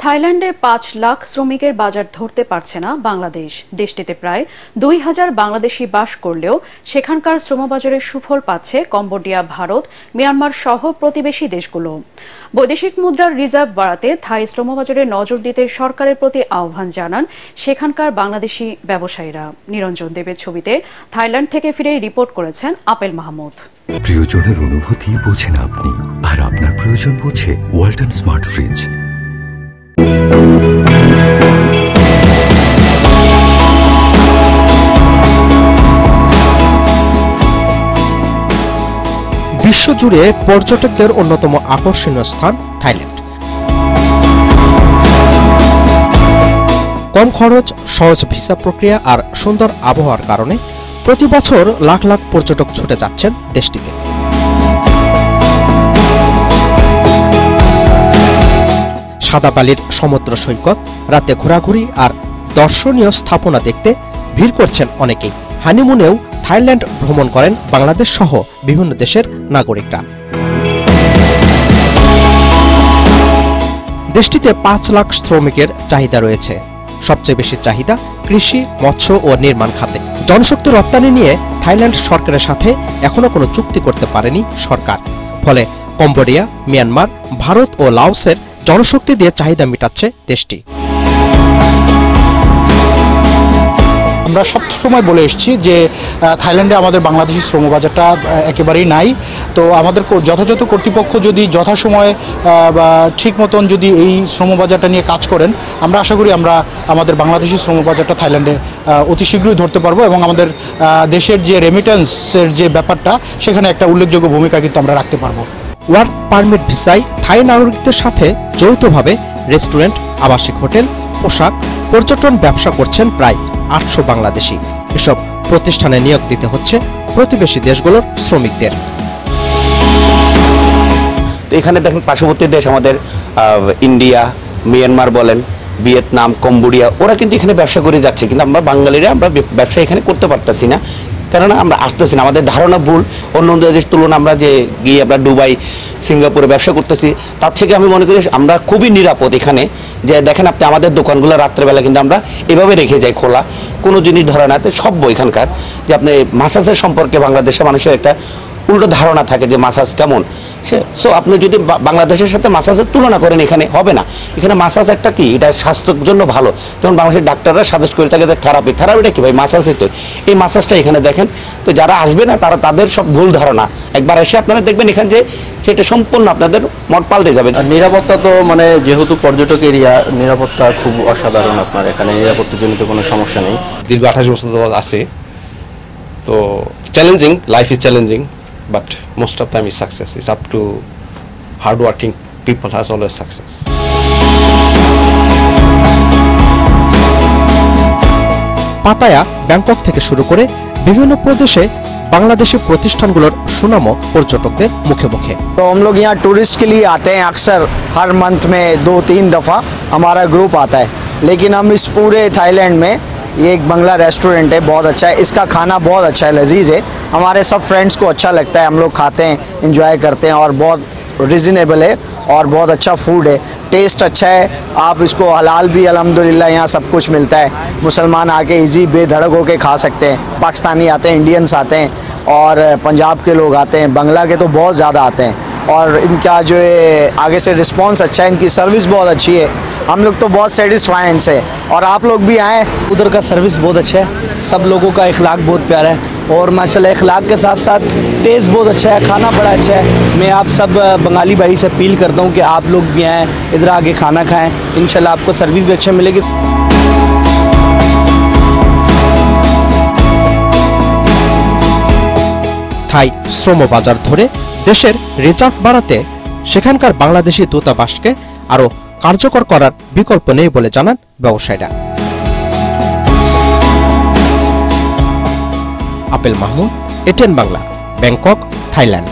থাইল্যান্ডে ৫ লাখ শ্রমিকের বাজার ধরতে পারছে না বাংলাদেশ। দেশটিতে প্রায় ২,০০০ বাংলাদেশি বাস করলেও সেখানকার শ্রমবাজারের সুফল পাচ্ছে কম্বোডিয়া, ভারত, মিয়ানমার সহ প্রতিবেশী দেশগুলো। বৈদেশিক মুদ্রার রিজার্ভ বাড়াতে থাই শ্রমবাজারে নজর দিতে সরকারের প্রতি আহ্বান জানান সেখানকার বাংলাদেশি ব্যবসায়ীরা। নিরঞ্জন দেবের ছবিতে থাইল্যান্ড থেকে ফিরে রিপোর্ট করেছেন আপেল মাহমুদ। প্রিয়জনের অনুভূতি বোঝেন আপনি, আর আপনার প্রয়োজন বোঝে ওয়ালটন স্মার্ট ফ্রিজ। বিশ্বজুড়ে পর্যটকদের অন্যতম আকর্ষণীয় স্থান থাইল্যান্ড। কম খরচ, সহজ ভিসা প্রক্রিয়া আর সুন্দর আবহাওয়ার কারণে প্রতি বছর লাখ লাখ পর্যটক ছুটে যাচ্ছেন দেশটিতে। সাদা বালির সমুদ্র সৈকত, রাতে ঘোরাঘুরি আর দর্শনীয় স্থাপনা দেখতে ভিড় করছেন অনেকেই। হানিমুনেও থাইল্যান্ড ভ্রমণ করেন বাংলাদেশ সহ বিভিন্ন দেশের নাগরিকরা। দেশটিতে ৫ লাখ শ্রমিকের চাহিদা রয়েছে। সবচেয়ে বেশি চাহিদা কৃষি, মৎস্য ও নির্মাণ খাতে। জনশক্তি রপ্তানি নিয়ে থাইল্যান্ড সরকারের সাথে এখনো কোনো চুক্তি করতে পারেনি সরকার। ফলে কম্বোডিয়া, মিয়ানমার, ভারত ও লাওসের জনশক্তি দিয়ে চাহিদা মেটাচ্ছে দেশটি। আমরা সবসময় বলে এসেছি যে থাইল্যান্ডে আমাদের বাংলাদেশি শ্রমবাজারটা একেবারেই নাই। তো আমাদের যথাযথ কর্তৃপক্ষ যদি যথাসময়ে ঠিক মতন যদি এই শ্রমবাজারটা নিয়ে কাজ করেন, আমরা আশা করি আমরা আমাদের বাংলাদেশি শ্রমবাজারটা থাইল্যান্ডে অতি শীঘ্রই ধরতে পারবো এবং আমাদের দেশের যে রেমিটেন্সের যে ব্যাপারটা, সেখানে একটা উল্লেখযোগ্য ভূমিকা কিন্তু আমরা রাখতে পারবো। ওয়ার্ক পারমিট ভিসায় থাই নাগরিকদের সাথে যৌথভাবে রেস্টুরেন্ট, আবাসিক হোটেল, পোশাক, পর্যটন ব্যবসা করছেন প্রায় ৮০০ বাংলাদেশি। এসব প্রতিষ্ঠানে নিয়োগ দিতে হচ্ছে প্রতিবেশী দেশগুলোর শ্রমিকদের। এখানে দেখেন পার্শ্ববর্তী দেশ আমাদের ইন্ডিয়া, মিয়ানমার বলেন, ভিয়েতনাম, কম্বোডিয়া, ওরা কিন্তু এখানে ব্যবসা করে যাচ্ছে, কিন্তু আমরা বাঙালিরা আমরা ব্যবসা এখানে করতে পারতেছি না, কেননা আমরা আসতেছি না। আমাদের ধারণা ভুল। অন্য অন্য দেশের তুলনায় আমরা যে গিয়ে আমরা দুবাই, সিঙ্গাপুরে ব্যবসা করতেছি, তার থেকে আমি মনে করি আমরা খুবই নিরাপদ এখানে। যে দেখেন আপনি আমাদের দোকানগুলো রাত্রেবেলা কিন্তু আমরা এভাবে রেখে যাই খোলা, কোনো জিনিস ধরে না। সভ্য এখানকার যে আপনি মাসাজের সম্পর্কে বাংলাদেশের মানুষের একটা উল্টো ধারণা থাকে যে মাসাজ কেমন। সো আপনি যদি বাংলাদেশের সাথে মাসাজের তুলনা করেন, এখানে হবে না। এখানে মাসাজ একটা কি, এটা স্বাস্থ্যের জন্য ভালো। যেমন বাংলাদেশের ডাক্তাররা সাজেস্ট করে থাকে যে থেরাপিটা কি ভাই, মাসাজই তো। এই মাসাজটা এখানে দেখেন। তো যারা আসবে না তাদের সব ভুল ধারণা। একবার এসে আপনারা দেখবেন এখানে যে সেটা সম্পূর্ণ আপনাদের মত পাল্টে যাবে। নিরাপত্তা তো মানে যেহেতু পর্যটক এরিয়া, নিরাপত্তা খুব অসাধারণ। আপনার এখানে নিরাপত্তাজনিত কোনো সমস্যা নেই। দীর্ঘ ২৮ বছর আছে, তো challenging, life is challenging, but most of the time is success. It's up to hardworking people has always success. Pattaya, Bangkok থেকে শুরু করে বিভিন্ন প্রদেশে বাংলাদেশি প্রতিষ্ঠানগুলোর সুনামও পর্যটকদের মুখে মুখে। तो हम लोग यहाँ टूरिस्ट के लिए आते हैं अक्सर, हर मंथ में 2-3 दफ़ा हमारा ग्रुप आता है। लेकिन हम इस पूरे थाईलैंड में ये एक बंगला रेस्टोरेंट है, बहुत अच्छा है। इसका खाना बहुत अच्छा है, लजीज है। हमारे सब फ्रेंड्स को अच्छा लगता है, हम लोग खाते हैं, एंजॉय करते हैं, और बहुत रिजनेबल है और बहुत अच्छा फूड है, टेस्ट अच्छा है। आप इसको हलाल भी अल्हम्दुलिल्लाह यहाँ सब कुछ मिलता है। मुसलमान आके इजी बेधड़क होके खा सकते हैं। पाकिस्तानी आते हैं, इंडियंस आते हैं, और पंजाब के लोग आते हैं, बंगला के तो बहुत ज़्यादा आते हैं। और इनका जो है आगे से रिस्पांस अच्छा है, इनकी सर्विस बहुत अच्छी है। हम लोग तो बहुत सेटिस्फाई हैं इनसे, और आप लोग भी आएँ। उधर का सर्विस बहुत अच्छा है, सब लोगों का इखलाक बहुत प्यारा है, और माशाल्लाह इखलाक के साथ साथ टेस्ट बहुत अच्छा है, खाना बड़ा अच्छा है। मैं आप सब बंगाली भाई से अपील करता हूँ कि आप लोग भी आएँ, इधर आके खाना खाएँ, इंशाल्लाह आपको सर्विस भी अच्छा मिलेगी। থাই শ্রমবাজার ধরে দেশের রিজার্ভ বাড়াতে সেখানকার বাংলাদেশি দূতাবাসকে আরও কার্যকর করার বিকল্প নেই বলে জানান ব্যবসায়ীরা। Apple Mahmud, ATN Bangla, Bangkok, Thailand.